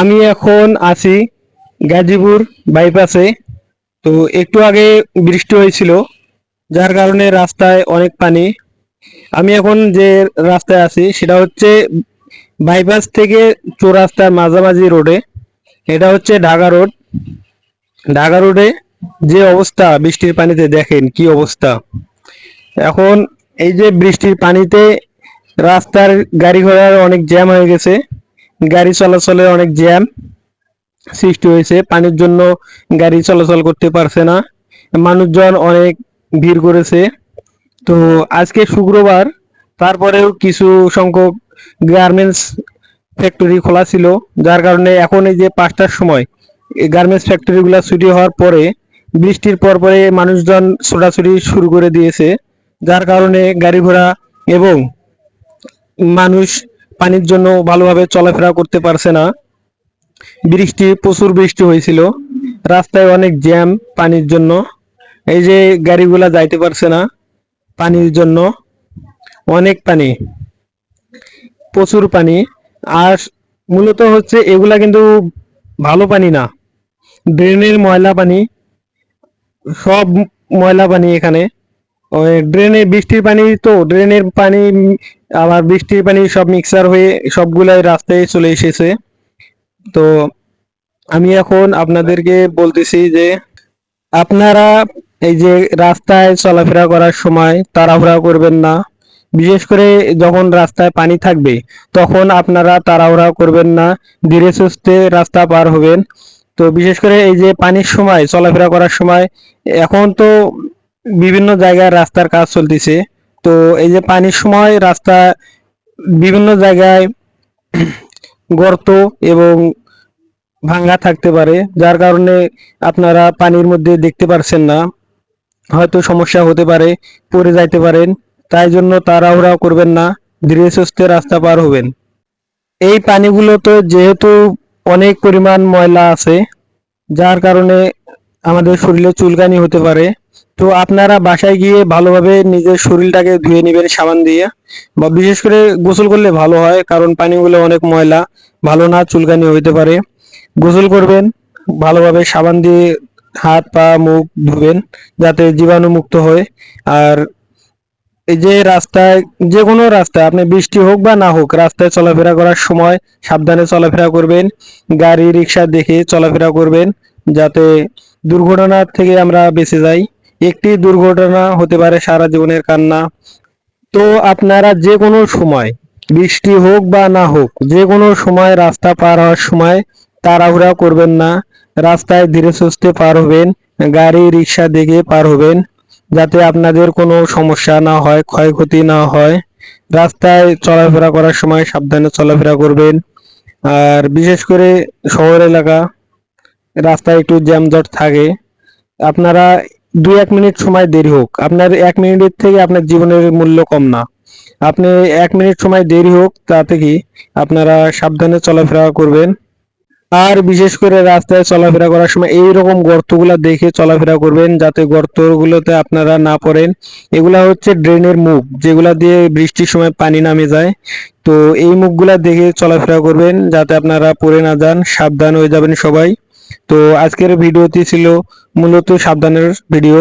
আমি এখন আছি গাজীপুর বাইপাসে। তো একটু আগে বৃষ্টি হয়েছিল, যার কারণে রাস্তায় অনেক পানি। আমি এখন যে রাস্তায় আছি সেটা হচ্ছে বাইপাস থেকে চৌরাস্তার মাঝামাঝি রোডে। এটা হচ্ছে ঢাকা রোড। ঢাকা রোডে যে অবস্থা বৃষ্টির পানিতে, দেখেন কি অবস্থা। এখন এই যে বৃষ্টির পানিতে রাস্তার গাড়ি ঘোড়ার অনেক জ্যাম হয়ে গেছে, গাড়ি চলাচলে অনেক জ্যাম সৃষ্টি হয়েছে। পানির জন্য গাড়ি চলাচল করতে পারছে না, মানুষজন অনেক ভিড় করেছে। তো আজকে শুক্রবার, তারপরেও কিছু সংখ্যক গার্মেন্টস ফ্যাক্টরি খোলা ছিল, যার কারণে এখন এই যে 5টার সময় এই গার্মেন্টস ফ্যাক্টরিগুলো ছুটি হওয়ার পরে বৃষ্টির পর পরে মানুষজন ছোটাছুটি শুরু করে দিয়েছে, যার কারণে গাড়ি ঘোড়া এবং মানুষ পানির জন্য ভালোভাবে চলাফেরা করতে পারছে না। প্রচুর বৃষ্টি হয়েছিল, রাস্তায় অনেক জ্যাম পানির জন্য। এই যে গাড়িগুলা যাইতে পারছে না পানির জন্য, অনেক পানি, প্রচুর পানি। আর মূলত হচ্ছে এগুলা কিন্তু ভালো পানি না, ড্রেনের ময়লা পানি, সব ময়লা পানি এখানে। ওই ড্রেনে বৃষ্টির পানি, তো ড্রেনের পানি আবার বৃষ্টির পানি সব মিক্সার হয়ে সবগুলাই রাস্তায় চলে এসেছে। তো আমি এখন আপনাদেরকে বলতেছি যে আপনারা এই যে রাস্তায় চলাফেরা করার সময় তাড়াহুড়া করবেন না। বিশেষ করে যখন রাস্তায় পানি থাকবে তখন আপনারা তাড়াহুড়া করবেন না, ধীরে সুস্থে রাস্তা পার হবেন। তো বিশেষ করে এই যে পানির সময় চলাফেরা করার সময়, এখন তো বিভিন্ন জায়গায় রাস্তার কাজ চলতেছে। তো এই যে পানির সময় রাস্তা বিভিন্ন জায়গায় গর্ত এবং ভাঙ্গা থাকতে পারে, যার কারণে আপনারা পানির মধ্যে দেখতে পারছেন না, হয়তো সমস্যা হতে পারে, পড়ে যাইতে পারেন। তাই জন্য তাড়াহুড়া করবেন না, ধীরে সুস্থে রাস্তা পার হবেন। এই পানিগুলো তো যেহেতু অনেক পরিমাণ ময়লা আছে, যার কারণে আমাদের শরীরে চুলকানি হতে পারে। তো আপনারা বাসায় গিয়ে ভালোভাবে নিজের শরীরটাকে ধুয়ে নেবেন সাবান দিয়ে, বা বিশেষ করে গোসল করলে ভালো হয়, কারণ পানিগুলো অনেক ময়লা, ভালো না, চুলকানি হইতে পারে। গোসল করবেন ভালোভাবে সাবান দিয়ে, হাত পা মুখ ধুবেন যাতে জীবাণু মুক্ত হয়। আর এই যে রাস্তায়, যে কোনো রাস্তায় আপনি বৃষ্টি হোক বা না হোক, রাস্তায় চলাফেরা করার সময় সাবধানে চলাফেরা করবেন, গাড়ি রিক্সা দেখে চলাফেরা করবেন, যাতে দুর্ঘটনা থেকে আমরা বেঁচে যাই। একটি দুর্ঘটনা হতে পারে সারা জীবনের কান্না। তো আপনারা যে কোনো সময়, বৃষ্টি হোক বা না হোক, যে কোনো সময় রাস্তা পার হওয়ার সময় তাড়াহুড়া করবেন না, রাস্তায় ধীরে সুস্থে পার হবেন, গাড়ি রিক্সা দেখে পার হবেন, যাতে আপনাদের কোনো সমস্যা না হয়, ক্ষয়ক্ষতি না হয়। রাস্তায় চলাফেরা করার সময় সাবধানে চলাফেরা করবেন। আর বিশেষ করে শহর এলাকা, রাস্তায় একটু জ্যামজট থাকে। আপনারা 2-1 মিনিট সময় দেরি হোক, আপনার 1 মিনিটের থেকে আপনার জীবনের মূল্য কম না। আপনি 1 মিনিট সময় দেরি হোক, তাতে কি আপনারা সাবধানে চলাফেরা করবেন। আর বিশেষ করে রাস্তায় চলাফেরা করার সময় এইরকম গর্তগুলা দেখে চলাফেরা করবেন, যাতে গর্তগুলোতে আপনারা না পড়েন। এগুলা হচ্ছে ড্রেনের মুখ, যেগুলা দিয়ে বৃষ্টির সময় পানি নামে যায়। তো এই মুখগুলা দেখে চলাফেরা করবেন, যাতে আপনারা পড়ে না যান, সাবধান হয়ে যাবেন সবাই। তো আজকের ভিডিওটি ছিল মূলত সাবধানের ভিডিও।